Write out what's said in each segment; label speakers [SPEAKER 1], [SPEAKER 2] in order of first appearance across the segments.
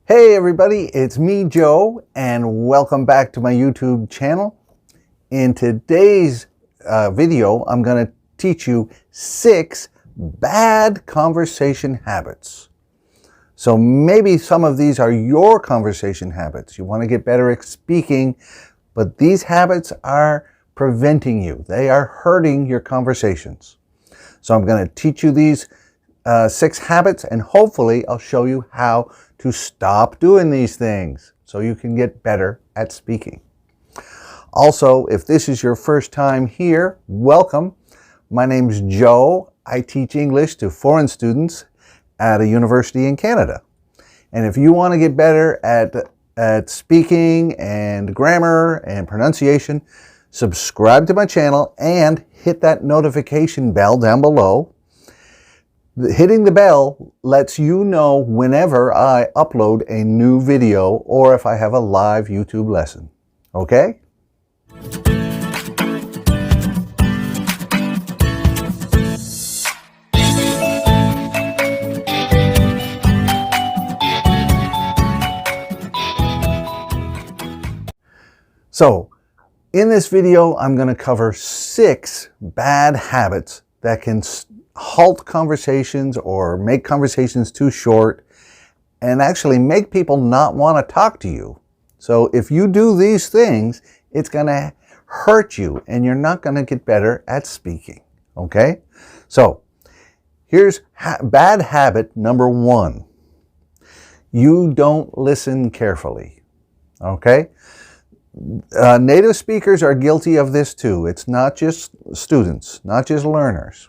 [SPEAKER 1] Hey everybody, it's me, Joe, and welcome back to my YouTube channel. In today's video, I'm going to teach you 6 bad conversation habits. So maybe some of these are your conversation habits. You want to get better at speaking, but these habits are preventing you. They are hurting your conversations. So I'm going to teach you these 6 habits, and hopefully I'll show you how to stop doing these things so you can get better at speaking. Also, if this is your first time here, welcome. My name's Joe. I teach English to foreign students at a university in Canada. And if you want to get better at speaking and grammar and pronunciation, subscribe to my channel and hit that notification bell down below. Hitting the bell lets you know whenever I upload a new video or if I have a live YouTube lesson. Okay? So, in this video, I'm going to cover 6 bad habits that can halt conversations or make conversations too short and actually make people not want to talk to you. So if you do these things, it's going to hurt you and you're not going to get better at speaking. Okay? So here's bad habit number 1. You don't listen carefully. Okay? Native speakers are guilty of this too. It's not just students, not just learners.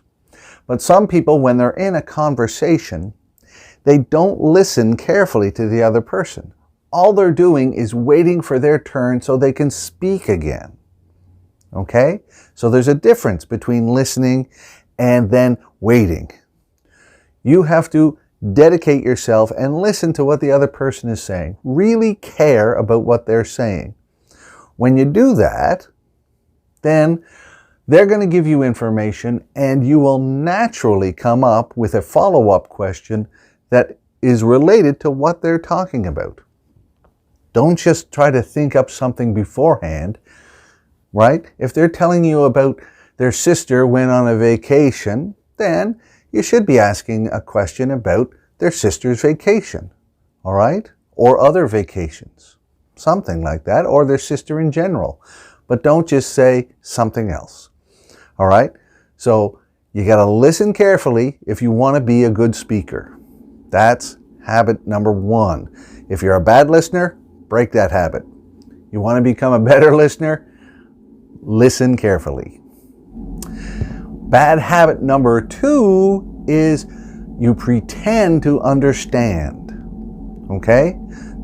[SPEAKER 1] But some people, when they're in a conversation, they don't listen carefully to the other person. All they're doing is waiting for their turn so they can speak again. Okay? So there's a difference between listening and then waiting. You have to dedicate yourself and listen to what the other person is saying. Really care about what they're saying. When you do that, then they're going to give you information and you will naturally come up with a follow-up question that is related to what they're talking about. Don't just try to think up something beforehand, right? If they're telling you about their sister went on a vacation, then you should be asking a question about their sister's vacation, all right? Or other vacations, something like that, or their sister in general. But don't just say something else. All right, so you got to listen carefully if you want to be a good speaker. That's habit number 1. If you're a bad listener, break that habit. You want to become a better listener? Listen carefully. Bad habit number 2 is you pretend to understand. Okay?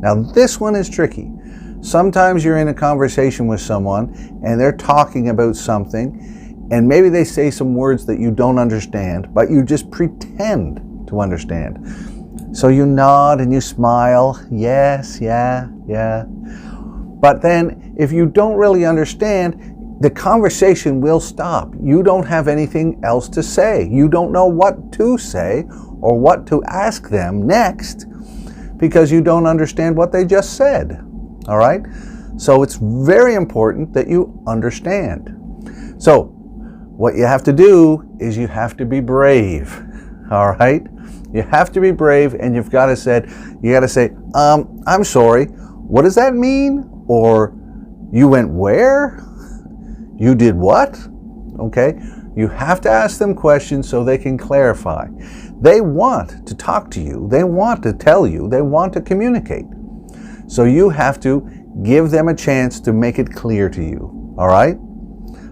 [SPEAKER 1] Now this one is tricky. Sometimes you're in a conversation with someone and they're talking about something, and maybe they say some words that you don't understand, but you just pretend to understand. So you nod and you smile, yes, yeah. But then if you don't really understand, the conversation will stop. You don't have anything else to say. You don't know what to say or what to ask them next because you don't understand what they just said. All right? So it's very important that you understand. So what you have to do is you have to be brave, all right? You have to be brave, and you've got to say, I'm sorry, what does that mean? Or you went where? You did what? Okay? You have to ask them questions so they can clarify. They want to talk to you. They want to tell you. They want to communicate. So you have to give them a chance to make it clear to you, all right?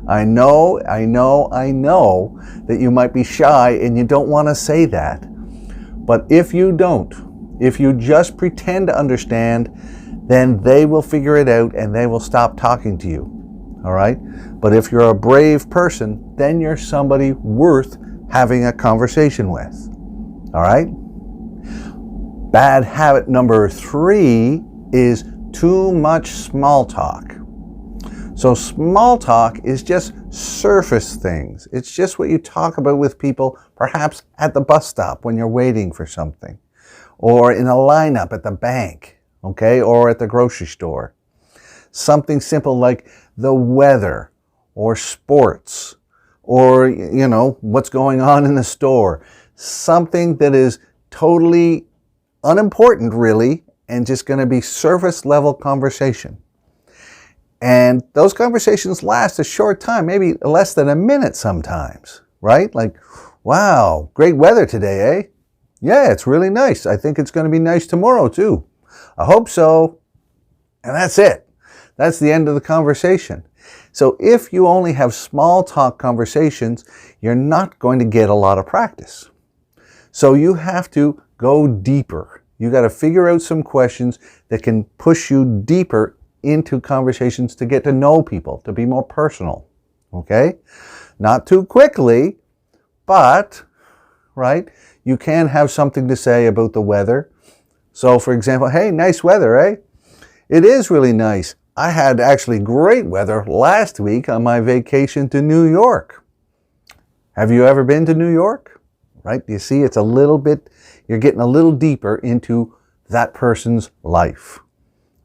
[SPEAKER 1] I know that you might be shy and you don't want to say that. But if you don't, if you just pretend to understand, then they will figure it out and they will stop talking to you. All right? But if you're a brave person, then you're somebody worth having a conversation with. All right? Bad habit number 3 is too much small talk. So small talk is just surface things. It's just what you talk about with people, perhaps at the bus stop when you're waiting for something, or in a lineup at the bank, okay, or at the grocery store. Something simple like the weather or sports or, what's going on in the store. Something that is totally unimportant, really, and just going to be surface level conversation. And those conversations last a short time, maybe less than a minute sometimes, right? Like, wow, great weather today, eh? Yeah, it's really nice. I think it's going to be nice tomorrow too. I hope so. And that's it. That's the end of the conversation. So if you only have small talk conversations, you're not going to get a lot of practice. So you have to go deeper. You got to figure out some questions that can push you deeper into conversations to get to know people, to be more personal. Okay? Not too quickly, but, right, you can have something to say about the weather. So, for example, hey, nice weather, eh? It is really nice. I had actually great weather last week on my vacation to New York. Have you ever been to New York? Right? You see, it's a little bit, you're getting a little deeper into that person's life.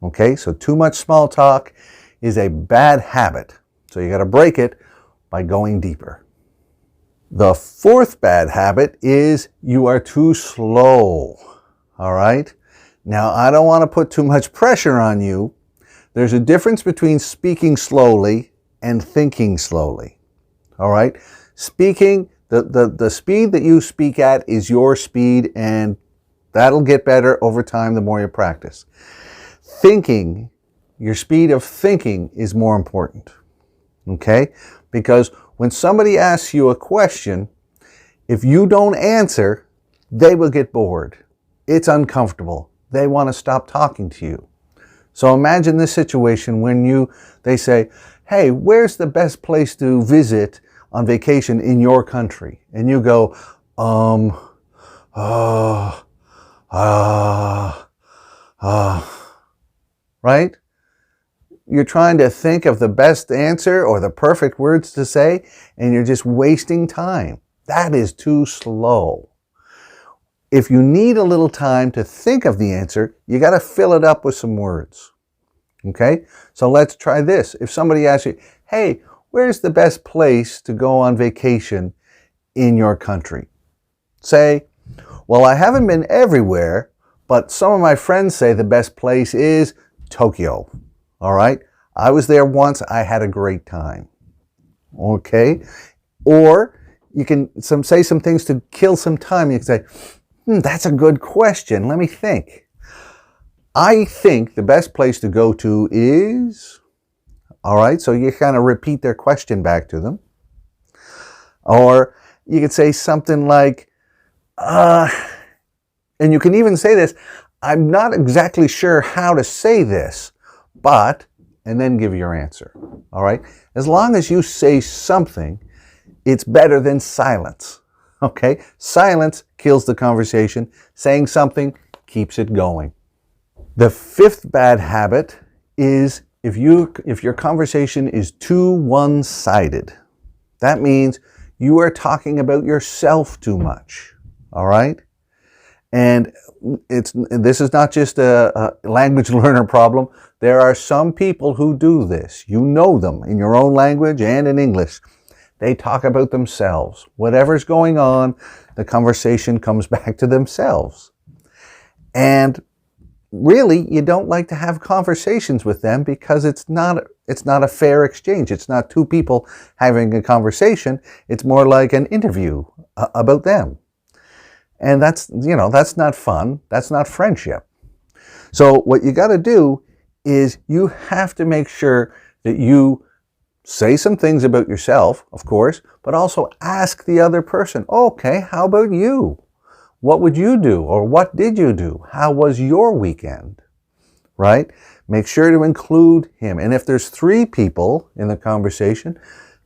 [SPEAKER 1] Okay, so too much small talk is a bad habit. So you got to break it by going deeper. The fourth bad habit is you are too slow. All right? Now, I don't want to put too much pressure on you. There's a difference between speaking slowly and thinking slowly. All right? Speaking, the speed that you speak at is your speed, and that'll get better over time the more you practice. Thinking, your speed of thinking is more important, okay? Because when somebody asks you a question, if you don't answer, they will get bored. It's uncomfortable. They want to stop talking to you. So imagine this situation when they say, hey, where's the best place to visit on vacation in your country? And you go, right? You're trying to think of the best answer or the perfect words to say, and you're just wasting time. That is too slow. If you need a little time to think of the answer, you got to fill it up with some words. Okay? So let's try this. If somebody asks you, hey, where's the best place to go on vacation in your country? Say, well, I haven't been everywhere, but some of my friends say the best place is Tokyo. All right? I was there once. I had a great time. Okay? Or you can say some things to kill some time. You can say, that's a good question. Let me think. I think the best place to go to is... All right? So you kind of repeat their question back to them. Or you could say something like, and you can even say this, I'm not exactly sure how to say this, but, and then give your answer. All right? As long as you say something, it's better than silence. Okay? Silence kills the conversation. Saying something keeps it going. The fifth bad habit is if your conversation is too one-sided. That means you are talking about yourself too much. All right? And this is not just a language learner problem. There are some people who do this. You know them in your own language and in English. They talk about themselves. Whatever's going on, the conversation comes back to themselves. And really, you don't like to have conversations with them because it's not a fair exchange. It's not two people having a conversation. It's more like an interview about them. And that's not fun. That's not friendship. So what you got to do is you have to make sure that you say some things about yourself, of course, but also ask the other person, okay, how about you? What would you do? Or what did you do? How was your weekend? Right? Make sure to include him. And if there's 3 people in the conversation,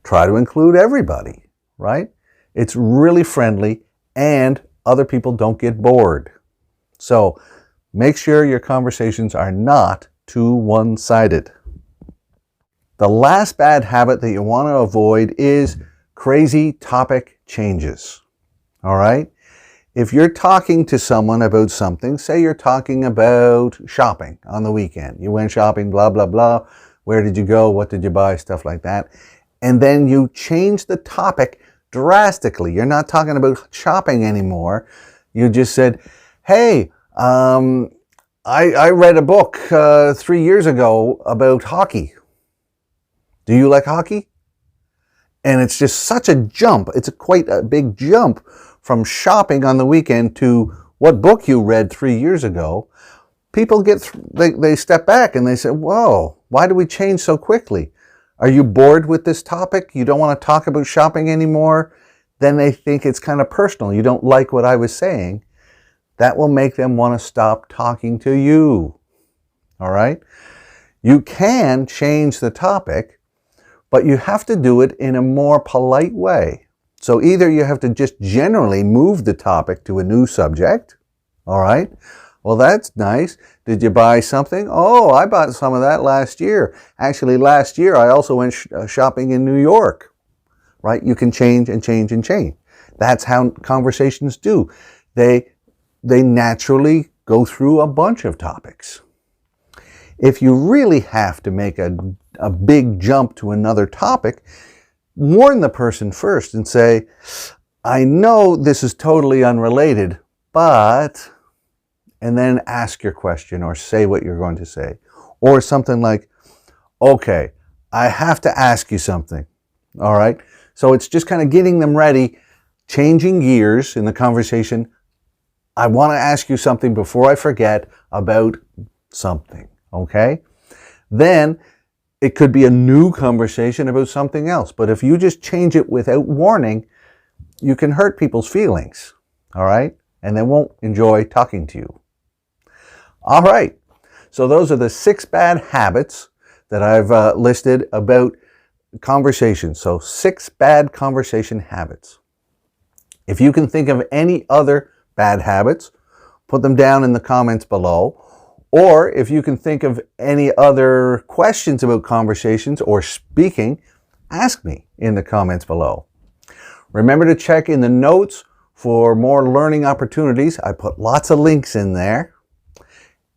[SPEAKER 1] try to include everybody, right? It's really friendly and other people don't get bored. So make sure your conversations are not too one-sided. The last bad habit that you want to avoid is crazy topic changes. All right? if you're talking to someone about something, say you're talking about shopping on the weekend. You went shopping, blah, blah, blah. Where did you go? What did you buy? Stuff like that. And then you change the topic drastically. You're not talking about shopping anymore. You just said, hey, I read a book 3 years ago about hockey. Do you like hockey? And it's just such a jump. It's quite a big jump from shopping on the weekend to what book you read 3 years ago. People they step back and they say, whoa, why did we change so quickly? Are you bored with this topic? You don't want to talk about shopping anymore? Then they think it's kind of personal. You don't like what I was saying. That will make them want to stop talking to you. All right? You can change the topic, but you have to do it in a more polite way. So either you have to just generally move the topic to a new subject. All right? Well, that's nice. Did you buy something? Oh, I bought some of that last year. Actually, last year I also went shopping in New York. Right? You can change and change and change. That's how conversations do. They naturally go through a bunch of topics. If you really have to make a big jump to another topic, warn the person first and say, I know this is totally unrelated, but, and then ask your question or say what you're going to say. Or something like, okay, I have to ask you something. All right? So it's just kind of getting them ready, changing gears in the conversation. I want to ask you something before I forget about something, okay? Then it could be a new conversation about something else. But if you just change it without warning, you can hurt people's feelings, all right? And they won't enjoy talking to you. All right, so those are the 6 bad habits that I've listed about conversation. So 6 bad conversation habits. If you can think of any other bad habits, put them down in the comments below. Or if you can think of any other questions about conversations or speaking, ask me in the comments below. Remember to check in the notes for more learning opportunities. I put lots of links in there.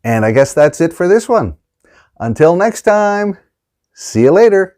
[SPEAKER 1] And I guess that's it for this one. Until next time, see you later.